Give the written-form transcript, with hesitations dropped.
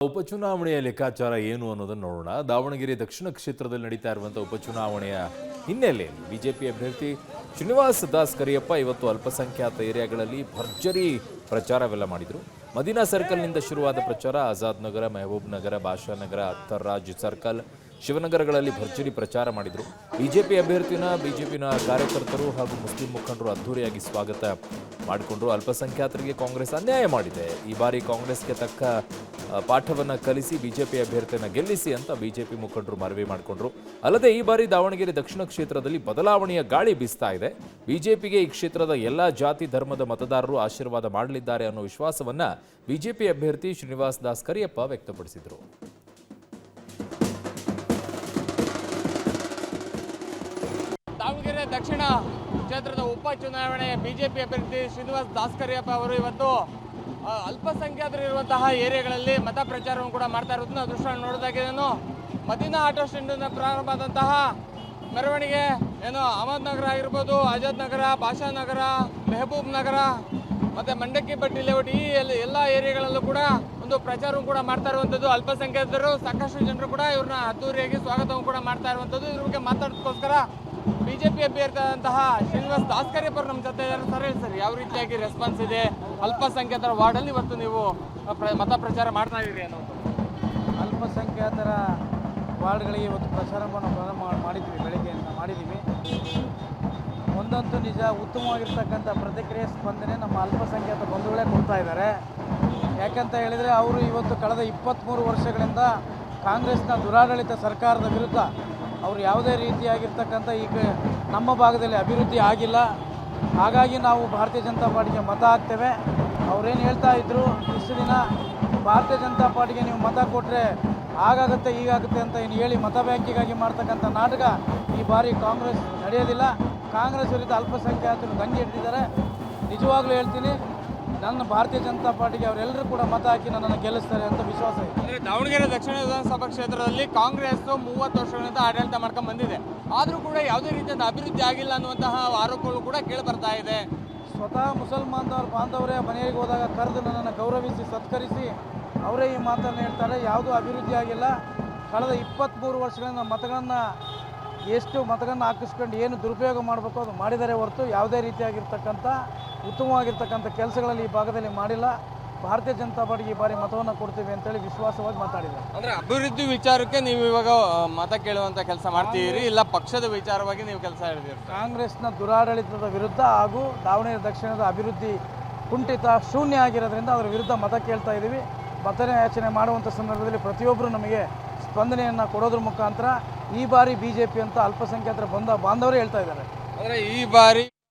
ಉಪಚುನಾವಣೆಯ ಲೆಕ್ಕಾಚಾರ ಏನು ಅನ್ನೋದನ್ನು ನೋಡೋಣ. ದಾವಣಗೆರೆ ದಕ್ಷಿಣ ಕ್ಷೇತ್ರದಲ್ಲಿ ನಡೀತಾ ಇರುವಂತಹ ಉಪಚುನಾವಣೆಯ ಹಿನ್ನೆಲೆಯಲ್ಲಿ ಬಿಜೆಪಿ ಅಭ್ಯರ್ಥಿ ಶ್ರೀನಿವಾಸ್ ದಾಸ್ ಕರಿಯಪ್ಪ ಇವತ್ತು ಅಲ್ಪಸಂಖ್ಯಾತ ಏರಿಯಾಗಳಲ್ಲಿ ಭರ್ಜರಿ ಪ್ರಚಾರವೆಲ್ಲ ಮಾಡಿದರು. ಮದೀನಾ ಸರ್ಕಲ್ನಿಂದ ಶುರುವಾದ ಪ್ರಚಾರ ಆಜಾದ್ ನಗರ, ಮೆಹಬೂಬ್ ನಗರ, ಬಾಷಾನಗರ, ಅಖ್ತರ್ರಾಜ್ ಸರ್ಕಲ್, ಶಿವನಗರಗಳಲ್ಲಿ ಭರ್ಜರಿ ಪ್ರಚಾರ ಮಾಡಿದರು. ಬಿಜೆಪಿ ಅಭ್ಯರ್ಥಿನ ಬಿಜೆಪಿನ ಕಾರ್ಯಕರ್ತರು ಹಾಗೂ ಮುಸ್ಲಿಂ ಮುಖಂಡರು ಅದ್ಧೂರಿಯಾಗಿ ಸ್ವಾಗತ ಮಾಡಿಕೊಂಡ್ರು. ಅಲ್ಪಸಂಖ್ಯಾತರಿಗೆ ಕಾಂಗ್ರೆಸ್ ಅನ್ಯಾಯ ಮಾಡಿದೆ, ಈ ಬಾರಿ ಕಾಂಗ್ರೆಸ್ಗೆ ತಕ್ಕ ಪಾಠವನ್ನು ಕಲಿಸಿ ಬಿಜೆಪಿ ಅಭ್ಯರ್ಥಿಯನ್ನು ಗೆಲ್ಲಿಸಿ ಅಂತ ಬಿಜೆಪಿ ಮುಖಂಡರು ಮನವಿ ಮಾಡಿಕೊಂಡ್ರು. ಅಲ್ಲದೆ ಈ ಬಾರಿ ದಾವಣಗೆರೆ ದಕ್ಷಿಣ ಕ್ಷೇತ್ರದಲ್ಲಿ ಬದಲಾವಣೆಯ ಗಾಳಿ ಬೀಸ್ತಾ ಇದೆ. ಬಿಜೆಪಿಗೆ ಈ ಕ್ಷೇತ್ರದ ಎಲ್ಲಾ ಜಾತಿ ಧರ್ಮದ ಮತದಾರರು ಆಶೀರ್ವಾದ ಮಾಡಲಿದ್ದಾರೆ ಅನ್ನೋ ವಿಶ್ವಾಸವನ್ನ ಬಿಜೆಪಿ ಅಭ್ಯರ್ಥಿ ಶ್ರೀನಿವಾಸ್ ದಾಸ್ ಕರಿಯಪ್ಪ ವ್ಯಕ್ತಪಡಿಸಿದರು. ದಾವಣಗೆರೆ ದಕ್ಷಿಣ ಕ್ಷೇತ್ರದ ಉಪಚುನಾವಣೆ ಬಿಜೆಪಿ ಅಭ್ಯರ್ಥಿ ಶ್ರೀನಿವಾಸ್ ದಾಸ್ ಕರಿಯಪ್ಪ ಅವರು ಇವತ್ತು ಅಲ್ಪಸಂಖ್ಯಾತರು ಇರುವಂತಹ ಏರಿಯಾಗಳಲ್ಲಿ ಮತ ಪ್ರಚಾರವನ್ನು ಕೂಡ ಮಾಡ್ತಾ ಇರೋದನ್ನ ದೃಶ್ಯ ನೋಡಿದಾಗೇನು ಮದೀನಾ ಆಟೋ ಸ್ಟ್ಯಾಂಡಿಂದ ಪ್ರಾರಂಭ ಆದಂತಹ ಮೆರವಣಿಗೆ ಏನು ಅಹಮದ್ ನಗರ ಆಗಿರ್ಬೋದು, ಆಜಾದ್ ನಗರ, ಬಾಷಾನಗರ, ಮೆಹಬೂಬ್ ನಗರ ಮತ್ತು ಮಂಡಕ್ಕಿ ಬಟ್ಟಿ ಲೇಔಟ್ ಈ ಎಲ್ಲ ಏರಿಯಾಗಳಲ್ಲೂ ಕೂಡ ಒಂದು ಪ್ರಚಾರವನ್ನು ಕೂಡ ಮಾಡ್ತಾ ಇರುವಂಥದ್ದು. ಅಲ್ಪಸಂಖ್ಯಾತರು ಸಾಕಷ್ಟು ಜನರು ಕೂಡ ಇವ್ರನ್ನ ಅದ್ದೂರಿಯಾಗಿ ಸ್ವಾಗತವನ್ನು ಕೂಡ ಮಾಡ್ತಾ ಇರುವಂಥದ್ದು. ಇದ್ರ ಬಗ್ಗೆ ಮಾತಾಡೋದಕ್ಕೋಸ್ಕರ ಬಿಜೆಪಿ ಅಭ್ಯರ್ಥಿ ಆದಂತಹ ಶ್ರೀನಿವಾಸ್ ದಾಸ್ ಕರಿಯಪ್ಪ ನಮ್ಮ ಜೊತೆ ಇದ್ದಾರೆ. ಸರ್ ಹೇಳಿ ಸರ್, ಯಾವ ರೀತಿಯಾಗಿ ರೆಸ್ಪಾನ್ಸ್ ಇದೆ ಅಲ್ಪಸಂಖ್ಯಾತರ ವಾರ್ಡಲ್ಲಿ ಇವತ್ತು ನೀವು ಮತ ಪ್ರಚಾರ ಮಾಡ್ತಾ ಇದ್ದೀರಿ ಅನ್ನೋದು? ಅಲ್ಪಸಂಖ್ಯಾತರ ವಾರ್ಡ್ಗಳಿಗೆ ಇವತ್ತು ಪ್ರಚಾರವನ್ನು ಪ್ರಾರಂಭ ಮಾಡಿದ್ವಿ, ಬೆಳಗ್ಗೆಯಿಂದ ಮಾಡಿದ್ದೀವಿ. ಒಂದಂತೂ ನಿಜ, ಉತ್ತಮವಾಗಿರ್ತಕ್ಕಂಥ ಪ್ರತಿಕ್ರಿಯೆ ಸ್ಪಂದನೆ ನಮ್ಮ ಅಲ್ಪಸಂಖ್ಯಾತ ಬಂಧುಗಳೇ ಕೊಡ್ತಾ ಇದ್ದಾರೆ. ಯಾಕಂತ ಹೇಳಿದರೆ ಅವರು ಇವತ್ತು ಕಳೆದ 23 ವರ್ಷಗಳಿಂದ ಕಾಂಗ್ರೆಸ್ನ ದುರಾಡಳಿತ ಸರ್ಕಾರದ ವಿರುದ್ಧ ಅವರು ಯಾವುದೇ ರೀತಿಯಾಗಿರ್ತಕ್ಕಂಥ ಈಗ ನಮ್ಮ ಭಾಗದಲ್ಲಿ ಅಭಿವೃದ್ಧಿ ಆಗಿಲ್ಲ. ಹಾಗಾಗಿ ನಾವು ಭಾರತೀಯ ಜನತಾ ಪಾರ್ಟಿಗೆ ಮತ ಹಾಕ್ತೇವೆ. ಅವರೇನು ಹೇಳ್ತಾ ಇದ್ದರು ಇಷ್ಟು ದಿನ, ಭಾರತೀಯ ಜನತಾ ಪಾರ್ಟಿಗೆ ನೀವು ಮತ ಕೊಟ್ಟರೆ ಹಾಗಾಗುತ್ತೆ ಹೀಗಾಗುತ್ತೆ ಅಂತ ಏನು ಹೇಳಿ ಮತ ಬ್ಯಾಂಕಿಗಾಗಿ ಮಾಡ್ತಕ್ಕಂಥ ನಾಟಕ ಈ ಬಾರಿ ಕಾಂಗ್ರೆಸ್ ನಡೆಯೋದಿಲ್ಲ. ಕಾಂಗ್ರೆಸ್ ವಿರುದ್ಧ ಅಲ್ಪಸಂಖ್ಯಾತರು ದಂಗೆ ಹಿಡಿದಿದ್ದಾರೆ. ನಿಜವಾಗ್ಲೂ ಹೇಳ್ತೀನಿ, ನನ್ನ ಭಾರತೀಯ ಜನತಾ ಪಾರ್ಟಿಗೆ ಅವರೆಲ್ಲರೂ ಕೂಡ ಮತ ಹಾಕಿ ನನ್ನನ್ನು ಗೆಲ್ಲಿಸ್ತಾರೆ ಅಂತ ವಿಶ್ವಾಸ ಇದೆ. ಅಂದರೆ ದಾವಣಗೆರೆ ದಕ್ಷಿಣ ವಿಧಾನಸಭಾ ಕ್ಷೇತ್ರದಲ್ಲಿ ಕಾಂಗ್ರೆಸ್ 30 ವರ್ಷಗಳಿಂದ ಆಡಳಿತ ಮಾಡ್ಕೊಂಡು ಬಂದಿದೆ, ಆದರೂ ಕೂಡ ಯಾವುದೇ ರೀತಿಯಾದ ಅಭಿವೃದ್ಧಿ ಆಗಿಲ್ಲ ಅನ್ನುವಂತಹ ಆರೋಪಗಳು ಕೂಡ ಕೇಳಿ ಬರ್ತಾ ಇದೆ. ಸ್ವತಃ ಮುಸಲ್ಮಾನ್ ಬಾಂಧವರೇ ಮನೆಗೆ ಹೋದಾಗ ಕರೆದು ನನ್ನನ್ನು ಗೌರವಿಸಿ ಸತ್ಕರಿಸಿ ಅವರೇ ಈ ಮಾತನ್ನು ಹೇಳ್ತಾರೆ. ಯಾವುದೂ ಅಭಿವೃದ್ಧಿ ಆಗಿಲ್ಲ. ಕಳೆದ 23 ವರ್ಷಗಳಿಂದ ಎಷ್ಟು ಮತಗಳನ್ನು ಹಾಕಿಸ್ಕೊಂಡು ಏನು ದುರುಪಯೋಗ ಮಾಡಬೇಕು ಅದು ಮಾಡಿದರೆ ಹೊರತು ಯಾವುದೇ ರೀತಿಯಾಗಿರ್ತಕ್ಕಂಥ ಉತ್ತಮವಾಗಿರ್ತಕ್ಕಂಥ ಕೆಲಸಗಳಲ್ಲಿ ಈ ಭಾಗದಲ್ಲಿ ಮಾಡಿಲ್ಲ. ಭಾರತೀಯ ಜನತಾ ಪಾರ್ಟಿಗೆ ಈ ಬಾರಿ ಮತವನ್ನು ಕೊಡ್ತೀವಿ ಅಂತೇಳಿ ವಿಶ್ವಾಸವಾಗಿ ಮಾತಾಡಿದ್ದಾರೆ. ಅಂದರೆ ಅಭಿವೃದ್ಧಿ ವಿಚಾರಕ್ಕೆ ನೀವು ಇವಾಗ ಮತ ಕೇಳುವಂಥ ಕೆಲಸ ಮಾಡ್ತೀರಿ, ಇಲ್ಲ ಪಕ್ಷದ ವಿಚಾರವಾಗಿ ನೀವು ಕೆಲಸ ಹೇಳಿದ್ದೀರಿ? ಕಾಂಗ್ರೆಸ್ನ ದುರಾಡಳಿತದ ವಿರುದ್ಧ ಹಾಗೂ ದಾವಣಗೆರೆ ದಕ್ಷಿಣದ ಅಭಿವೃದ್ಧಿ ಕುಂಠಿತ ಶೂನ್ಯ ಆಗಿರೋದ್ರಿಂದ ಅದರ ವಿರುದ್ಧ ಮತ ಕೇಳ್ತಾ ಇದ್ದೀವಿ. ಮತಯಾಚನೆ ಮಾಡುವಂಥ ಸಂದರ್ಭದಲ್ಲಿ ಪ್ರತಿಯೊಬ್ಬರು ನಮಗೆ ಸ್ಪಂದನೆಯನ್ನು ಕೊಡೋದ್ರ ಮುಖಾಂತರ ಈ ಬಾರಿ ಬಿಜೆಪಿ ಅಂತ ಅಲ್ಪಸಂಖ್ಯಾತರ ಬಾಂಧವರೇ ಹೇಳ್ತಾ ಇದ್ದಾರೆ. ಅಂದರೆ ಈ ಬಾರಿ